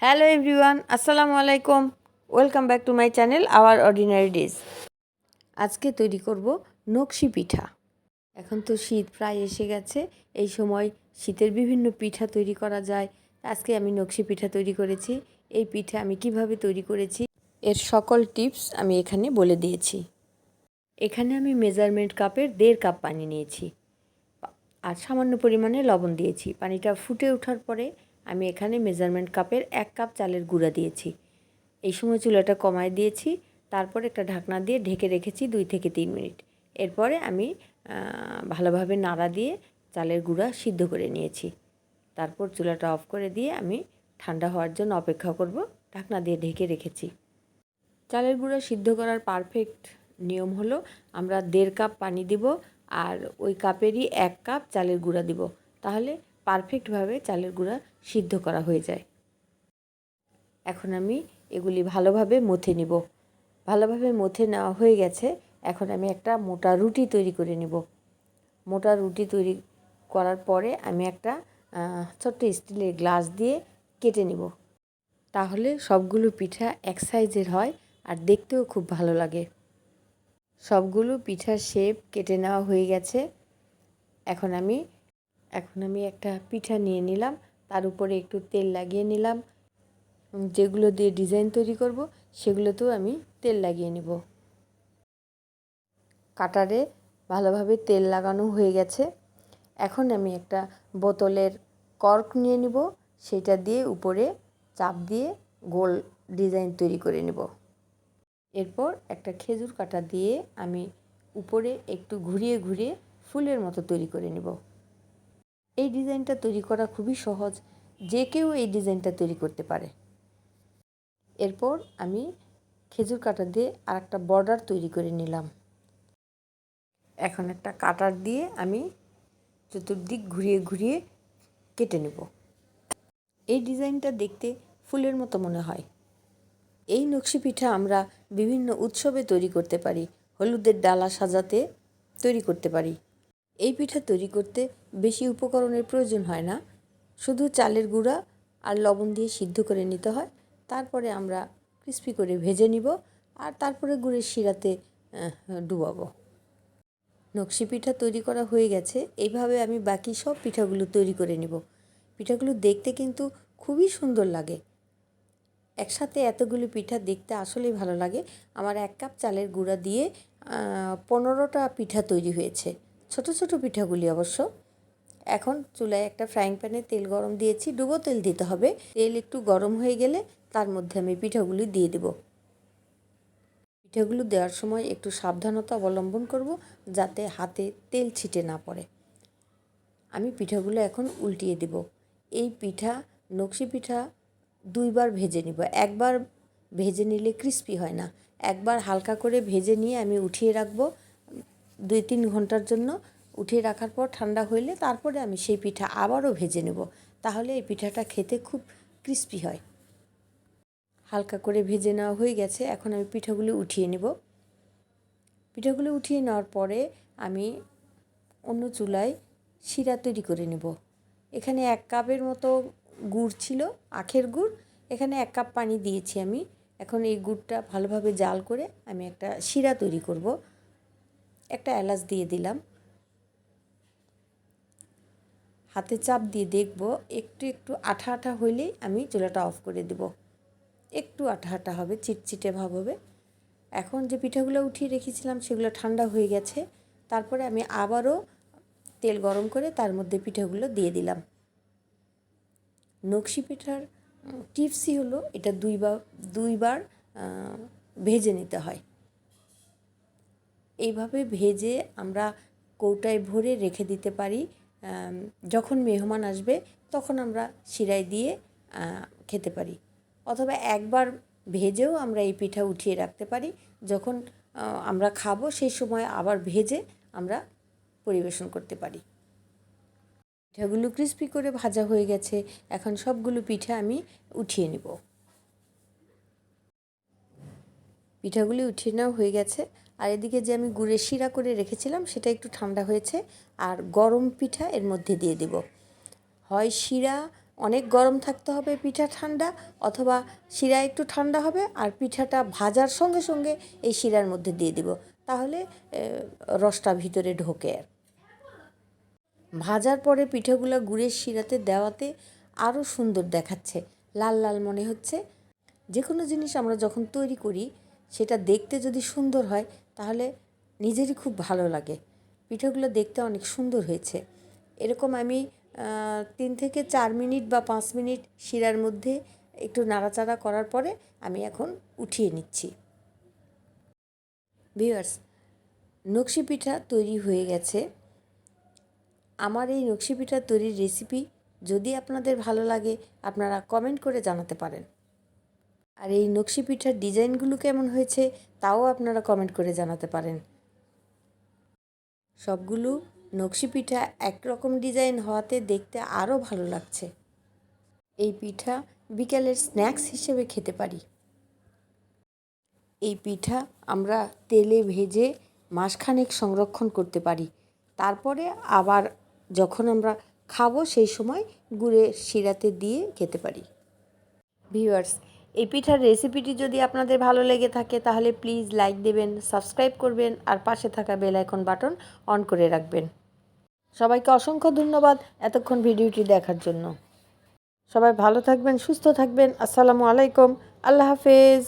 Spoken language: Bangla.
হ্যালো এভরিওয়ান, আসসালামু আলাইকুম। Welcome back to my channel hour ordinary days. আজকে তৈরি করব নকশি পিঠা। এখন তো শীত প্রায় এসে গেছে, এই সময় শীতের বিভিন্ন পিঠা তৈরি করা যায়। আজকে আমি নকশি পিঠা তৈরি করেছি। এই পিঠা আমি কিভাবে তৈরি করেছি এর সকল টিপস আমি এখানে বলে দিয়েছি। এখানে আমি মেজারমেন্ট কাপের 1.5 কাপ পানি নিয়েছি আর সামান্য পরিমাণে লবণ দিয়েছি। পানিটা ফুটে ওঠার পরে আমি এখানে মেজারমেন্ট কাপের 1 কাপ চালের গুঁড়া দিয়েছি। এই সময় চুলাটা কমায় দিয়েছি, তারপর একটা ঢাকনা দিয়ে ঢেকে রেখেছি 2 থেকে 3 মিনিট। এরপরে আমি ভালোভাবে নাড়া দিয়ে চালের গুঁড়া সিদ্ধ করে নিয়েছি। তারপর চুলাটা অফ করে দিয়ে আমি ঠান্ডা হওয়ার জন্য অপেক্ষা করব। ঢাকনা দিয়ে ঢেকে রেখেছি। চালের গুঁড়া সিদ্ধ করার পারফেক্ট নিয়ম হলো আমরা 1.5 কাপ পানি দিব আর ওই কাপেরই 1 কাপ চালের গুঁড়া দিব, তাহলে পারফেক্টভাবে চালের গুঁড়া সিদ্ধ করা হয়ে যায়। এখন আমি এগুলি ভালোভাবে মথে নিব। ভালোভাবে মথে নেওয়া হয়ে গেছে। এখন আমি একটা মোটা রুটি তৈরি করে নিব। মোটা রুটি তৈরি করার পরে আমি একটা ছোট্ট স্টিলের গ্লাস দিয়ে কেটে নিব, তাহলে সবগুলো পিঠা এক সাইজের হয় আর দেখতেও খুব ভালো লাগে। সবগুলো পিঠার শেপ কেটে নেওয়া হয়ে গেছে। এখন আমি একটা পিঠা নিয়ে নিলাম, তার উপরে একটু তেল লাগিয়ে নিলাম। যেগুলো দিয়ে ডিজাইন তৈরি করব সেগুলোতেও আমি তেল লাগিয়ে নিব। কাটারে ভালোভাবে তেল লাগানো হয়ে গেছে। এখন আমি একটা বোতলের কর্ক নিয়ে নিব, সেটা দিয়ে উপরে চাপ দিয়ে গোল ডিজাইন তৈরি করে নেব। এরপর একটা খেজুর কাটা দিয়ে আমি উপরে একটু ঘুরিয়ে ঘুরিয়ে ফুলের মতো তৈরি করে নেব। এই ডিজাইনটা তৈরি করা খুবই সহজ, যে কেউ এই ডিজাইনটা তৈরি করতে পারে। এরপর আমি খেজুর কাটা দিয়ে আর একটা বর্ডার তৈরি করে নিলাম। এখন একটা কাটার দিয়ে আমি চতুর্দিক ঘুরিয়ে ঘুরিয়ে কেটে নেব। এই ডিজাইনটা দেখতে ফুলের মতো মনে হয়। এই নকশি পিঠা আমরা বিভিন্ন উৎসবে তৈরি করতে পারি। হলুদের ডালা সাজাতে তৈরি করতে পারি। এই পিঠা তৈরি করতে বেশি উপকরণের প্রয়োজন হয় না, শুধু চালের গুঁড়া আর লবণ দিয়ে সিদ্ধ করে নিতে হয়। তারপরে আমরা ক্রিস্পি করে ভেজে নিব আর তারপরে গুড়ের শিরাতে ডুবাবো। নকশি পিঠা তৈরি করা হয়ে গেছে। এইভাবে আমি বাকি সব পিঠাগুলো তৈরি করে নেব। পিঠাগুলো দেখতে কিন্তু খুবই সুন্দর লাগে। একসাথে এতগুলো পিঠা দেখতে আসলেই ভালো লাগে। আমার 1 কাপ চালের গুঁড়া দিয়ে 15টা পিঠা তৈরি হয়েছে, ছোট ছোট পিঠাগুলি অবশ্য। এখন চুলায় একটা ফ্রাইং প্যানে তেল গরম দিয়েছি, ডুবো তেল দিতে হবে। তেল একটু গরম হয়ে গেলে তার মধ্যে আমি পিঠাগুলি দিয়ে দেব। পিঠাগুলো দেওয়ার সময় একটু সাবধানতা অবলম্বন করব, যাতে হাতে তেল ছিটে না পড়ে। আমি পিঠাগুলো এখন উল্টিয়ে দেব। এই পিঠা নকশি পিঠা 2 বার ভেজে নিব। একবার ভেজে নিলে ক্রিস্পি হয় না। একবার হালকা করে ভেজে নিয়ে আমি উঠিয়ে রাখবো 2-3 ঘন্টার জন্য। উঠিয়ে রাখার পর ঠান্ডা হইলে তারপরে আমি সেই পিঠা আবারও ভেজে নেব, তাহলে এই পিঠাটা খেতে খুব ক্রিস্পি হয়। হালকা করে ভেজে নেওয়া হয়ে গেছে। এখন আমি পিঠাগুলো উঠিয়ে নেব। পিঠাগুলো উঠিয়ে নেওয়ার পরে আমি অন্য চুলায় শিরা তৈরি করে নেব। এখানে 1 কাপের মতো গুড় ছিল, আখের গুড়। এখানে 1 কাপ পানি দিয়েছি আমি। এখন এই গুড়টা ভালোভাবে জাল করে আমি একটা শিরা তৈরি করব। একটা এলাচ দিয়ে দিলাম। হাতে চাপ দিয়ে দেখব একটু একটু আঠা আঠা হইলেই আমি চুলাটা অফ করে দেব। একটু আঠা আঠা হবে, চিটচিটে ভাব হবে। এখন যে পিঠাগুলো উঠিয়ে রেখেছিলাম সেগুলো ঠান্ডা হয়ে গেছে। তারপরে আমি আবারও তেল গরম করে তার মধ্যে পিঠাগুলো দিয়ে দিলাম। নকশি পিঠার টিপসই হলো এটা 2 বার ভেজে নিতে হয়। এইভাবে ভেজে আমরা কৌটায় ভরে রেখে দিতে পারি। যখন মেহমান আসবে তখন আমরা শিরায় দিয়ে খেতে পারি, অথবা একবার ভেজেও আমরা এই পিঠা উঠিয়ে রাখতে পারি। যখন আমরা খাবো সেই সময় আবার ভেজে আমরা পরিবেশন করতে পারি। পিঠাগুলো ক্রিস্পি করে ভাজা হয়ে গেছে। এখন সবগুলো পিঠা আমি উঠিয়ে নেব। পিঠাগুলি উঠিয়ে নেওয়া হয়ে গেছে। আর এদিকে যে আমি গুড়ের শিরা করে রেখেছিলাম সেটা একটু ঠান্ডা হয়েছে, আর গরম পিঠা এর মধ্যে দিয়ে দেব। হয় শিরা অনেক গরম থাকতে হবে, পিঠা ঠান্ডা, অথবা শিরা একটু ঠান্ডা হবে, আর পিঠাটা ভাজার সঙ্গে সঙ্গে এই শিরার মধ্যে দিয়ে দিব, তাহলে রসটা ভিতরে ঢোকে। ভাজার পরে পিঠাগুলো গুড়ের শিরাতে দেওয়াতে আরও সুন্দর দেখাচ্ছে, লাল লাল মনে হচ্ছে। যে কোনো জিনিস আমরা যখন তৈরি করি সেটা দেখতে যদি সুন্দর হয় তাহলে নিজেরই খুব ভালো লাগে। পিঠাগুলো দেখতে অনেক সুন্দর হয়েছে। এরকম আমি 3 থেকে 4 মিনিট বা 5 মিনিট শিরার মধ্যে একটু নাড়াচাড়া করার পরে আমি এখন উঠিয়ে নিচ্ছি। ভিউয়ার্স, নকশি পিঠা তৈরি হয়ে গেছে। আমার এই নকশি পিঠা তৈরির রেসিপি যদি আপনাদের ভালো লাগে আপনারা কমেন্ট করে জানাতে পারেন। আর এই নকশি পিঠার ডিজাইনগুলো কেমন হয়েছে তাও আপনারা কমেন্ট করে জানাতে পারেন। সবগুলো নকশি পিঠা একরকম ডিজাইন হওয়াতে দেখতে আরও ভালো লাগছে। এই পিঠা বিকেলের স্ন্যাক্স হিসেবে খেতে পারি। এই পিঠা আমরা তেলে ভেজে মাসখানেক সংরক্ষণ করতে পারি, তারপরে আবার যখন আমরা খাবো সেই সময় গুড়ের শিরাতে দিয়ে খেতে পারি। ভিউয়ার্স, এই পিঠার রেসিপিটি যদি আপনাদের ভালো লেগে থাকে তাহলে প্লিজ লাইক দেবেন, সাবস্ক্রাইব করবেন, আর পাশে থাকা বেল আইকন বাটন অন করে রাখবেন। সবাইকে অসংখ্য ধন্যবাদ এতক্ষণ ভিডিওটি দেখার জন্য। সবাই ভালো থাকবেন, সুস্থ থাকবেন। আসসালামু আলাইকুম, আল্লাহ হাফেজ।